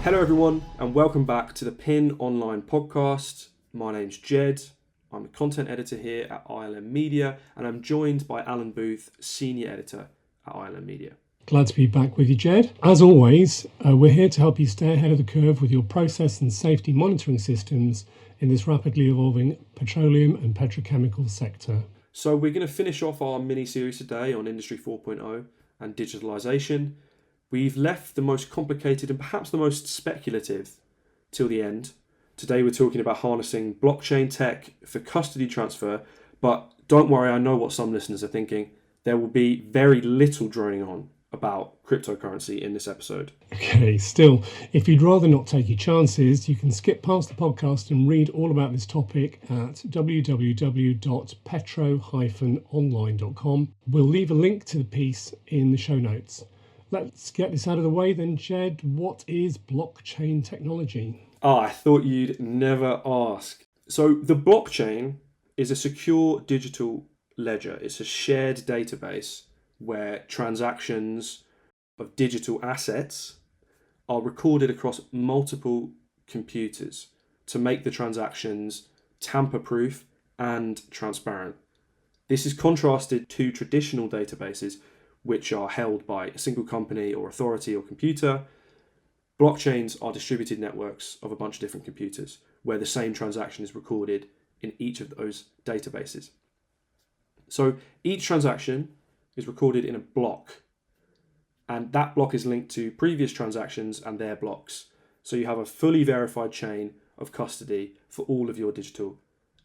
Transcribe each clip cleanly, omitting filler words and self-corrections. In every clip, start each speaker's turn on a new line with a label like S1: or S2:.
S1: Hello everyone and welcome back to the PINOnline podcast. My name's Jed. I'm a content editor here at ILM Media and I'm joined by Alan Booth, senior editor at ILM Media.
S2: Glad to be back with you, Jed. As always, we're here to help you stay ahead of the curve with your process and safety monitoring systems in this rapidly evolving petroleum and petrochemical sector.
S1: So we're going to finish off our mini-series today on Industry 4.0 and digitalisation. We've left the most complicated and perhaps the most speculative till the end. Today we're talking about harnessing blockchain tech for custody transfer, but don't worry, I know what some listeners are thinking. There will be very little droning on about cryptocurrency in this episode.
S2: Okay, still, if you'd rather not take your chances, you can skip past the podcast and read all about this topic at www.petro-online.com. We'll leave a link to the piece in the show notes. Let's get this out of the way then, Jed. What is blockchain technology?
S1: I thought you'd never ask. So the blockchain is a secure digital ledger. It's a shared database where transactions of digital assets are recorded across multiple computers to make the transactions tamper-proof and transparent. This is contrasted to traditional databases which are held by a single company or authority or computer. Blockchains are distributed networks of a bunch of different computers where the same transaction is recorded in each of those databases. So each transaction is recorded in a block, and that block is linked to previous transactions and their blocks. So you have a fully verified chain of custody for all of your digital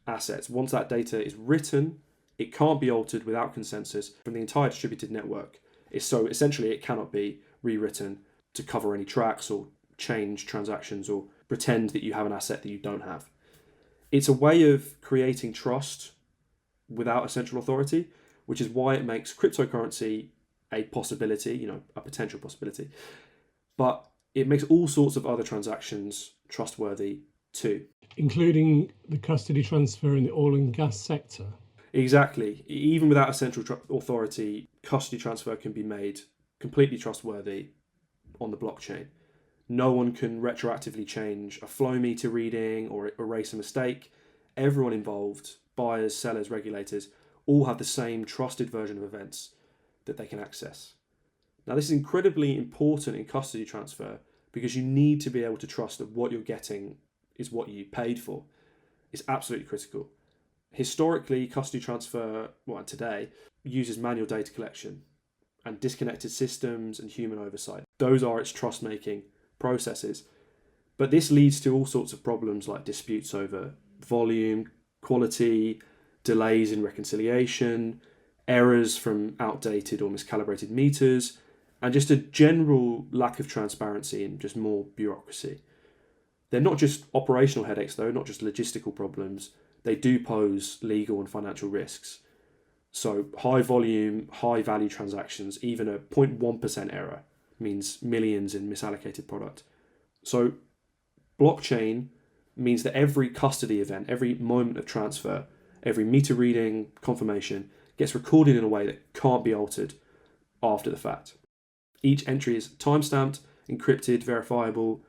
S1: assets. Once that data is written, it can't be altered without consensus from the entire distributed network. So essentially it cannot be rewritten to cover any tracks or change transactions or pretend that you have an asset that you don't have. It's a way of creating trust without a central authority, which is why it makes cryptocurrency a possibility, a potential possibility. But it makes all sorts of other transactions trustworthy too.
S2: Including the custody transfer in the oil and gas sector.
S1: Exactly. Even without a central authority, custody transfer can be made completely trustworthy on the blockchain. No one can retroactively change a flow meter reading or erase a mistake. Everyone involved, buyers, sellers, regulators, all have the same trusted version of events that they can access. Now, this is incredibly important in custody transfer because you need to be able to trust that what you're getting is what you paid for. It's absolutely critical. Historically, custody transfer, today, uses manual data collection and disconnected systems and human oversight. Those are its trust-making processes. But this leads to all sorts of problems like disputes over volume, quality, delays in reconciliation, errors from outdated or miscalibrated meters, and just a general lack of transparency and just more bureaucracy. They're not just operational headaches though, not just logistical problems. They do pose legal and financial risks. So high volume, high value transactions, even a 0.1% error means millions in misallocated product. So blockchain means that every custody event, every moment of transfer, every meter reading, confirmation gets recorded in a way that can't be altered after the fact. Each entry is timestamped, encrypted, verifiable,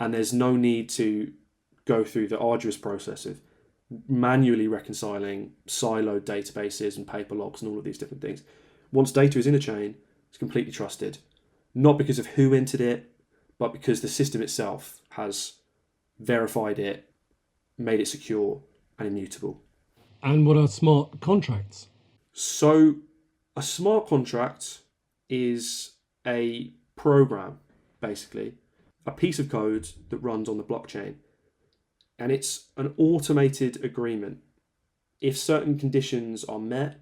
S1: and there's no need to go through the arduous process of manually reconciling siloed databases and paper logs and all of these different things. Once data is in a chain, it's completely trusted, not because of who entered it, but because the system itself has verified it, made it secure and immutable.
S2: And what are smart contracts?
S1: So a smart contract is a program, basically, a piece of code that runs on the blockchain. And it's an automated agreement. If certain conditions are met,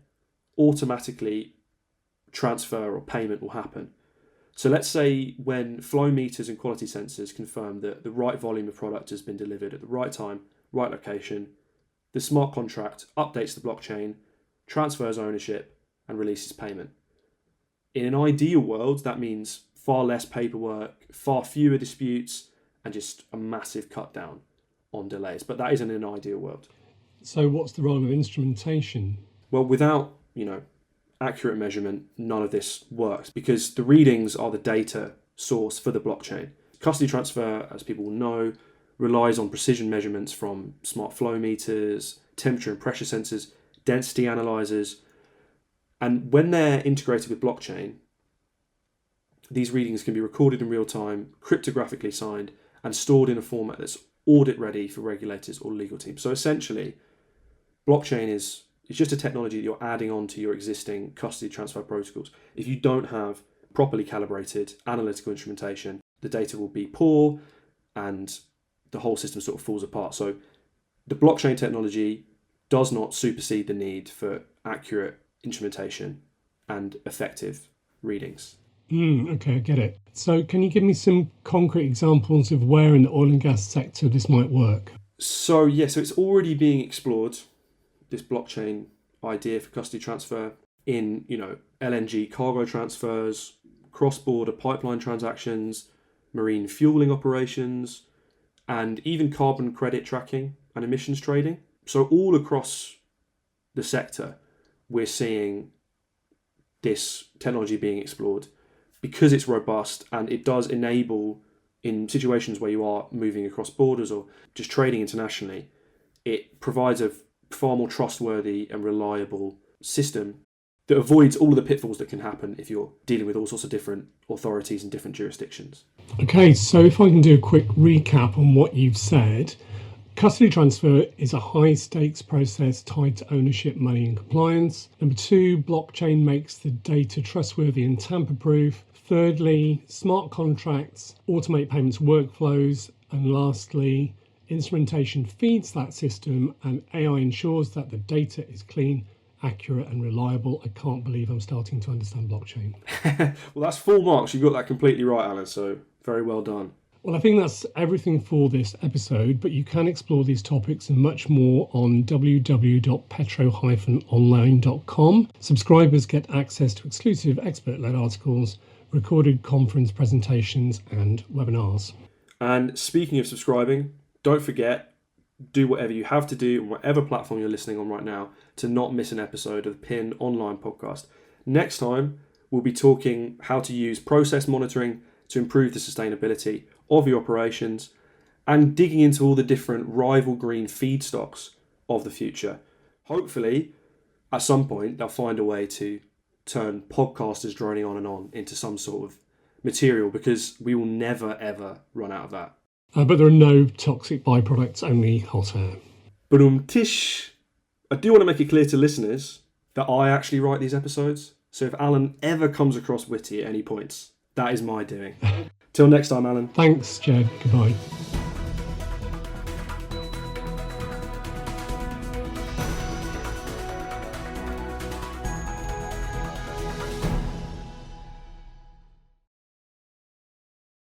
S1: automatically transfer or payment will happen. So let's say when flow meters and quality sensors confirm that the right volume of product has been delivered at the right time, right location, the smart contract updates the blockchain, transfers ownership, and releases payment. In an ideal world, that means far less paperwork, far fewer disputes, and just a massive cut down on delays. But that isn't an ideal world.
S2: So what's the role of instrumentation?
S1: Well, without, accurate measurement, none of this works because the readings are the data source for the blockchain. Custody transfer, as people will know, relies on precision measurements from smart flow meters, temperature and pressure sensors, density analyzers. And when they're integrated with blockchain, these readings can be recorded in real time, cryptographically signed, and stored in a format that's audit ready for regulators or legal teams. So essentially, blockchain is just a technology that you're adding on to your existing custody transfer protocols. If you don't have properly calibrated analytical instrumentation, the data will be poor and the whole system sort of falls apart. So the blockchain technology does not supersede the need for accurate instrumentation and effective readings.
S2: Okay, I get it. So can you give me some concrete examples of where in the oil and gas sector this might work?
S1: So it's already being explored, this blockchain idea for custody transfer in, LNG cargo transfers, cross-border pipeline transactions, marine fueling operations, and even carbon credit tracking and emissions trading. So all across the sector, we're seeing this technology being explored because it's robust and it does enable, in situations where you are moving across borders or just trading internationally, it provides a far more trustworthy and reliable system that avoids all of the pitfalls that can happen if you're dealing with all sorts of different authorities in different jurisdictions.
S2: Okay, so if I can do a quick recap on what you've said. Custody transfer is a high stakes process tied to ownership, money and compliance. Number 2, blockchain makes the data trustworthy and tamper proof. Thirdly, smart contracts automate payments workflows. And lastly, instrumentation feeds that system and AI ensures that the data is clean, accurate and reliable. I can't believe I'm starting to understand blockchain.
S1: Well, that's full marks. You got that completely right, Alan, so very well done.
S2: Well, I think that's everything for this episode, but you can explore these topics and much more on www.petro-online.com. Subscribers get access to exclusive expert-led articles, recorded conference presentations and webinars.
S1: And speaking of subscribing, don't forget, do whatever you have to do on whatever platform you're listening on right now to not miss an episode of the PINOnline podcast. Next time, we'll be talking how to use process monitoring to improve the sustainability of your operations and digging into all the different rival green feedstocks of the future. Hopefully, at some point, they'll find a way to turn podcasters droning on and on into some sort of material, because we will never, ever run out of that.
S2: But there are no toxic byproducts, only hot air.
S1: Tish. I do want to make it clear to listeners that I actually write these episodes. So if Alan ever comes across witty at any points, that is my doing. Till next time, Alan.
S2: Thanks, Jed. Goodbye.